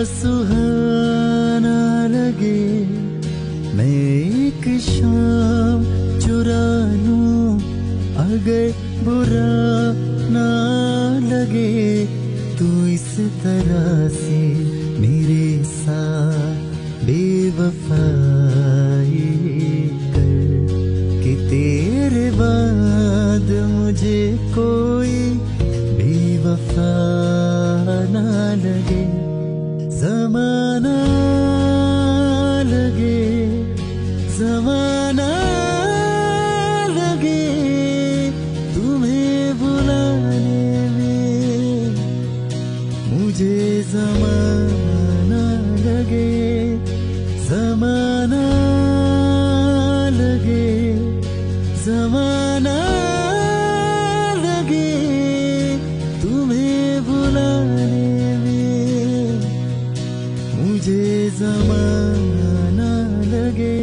सुहाना लगे मैं एक शाम चुरा लूं, अगर बुरा ना लगे तू इस तरह से मेरे साथ बेवफाई कर कि तेरे बाद मुझे कोई बेवफा ना लगे। ज़माना लगे, ज़माना लगे तुम्हें बुलाने में, मुझे ज़माना लगे, ज़माना लगे, ज़माना लगे तुम्हें बुलाने में, मुझे ज़माना लगे।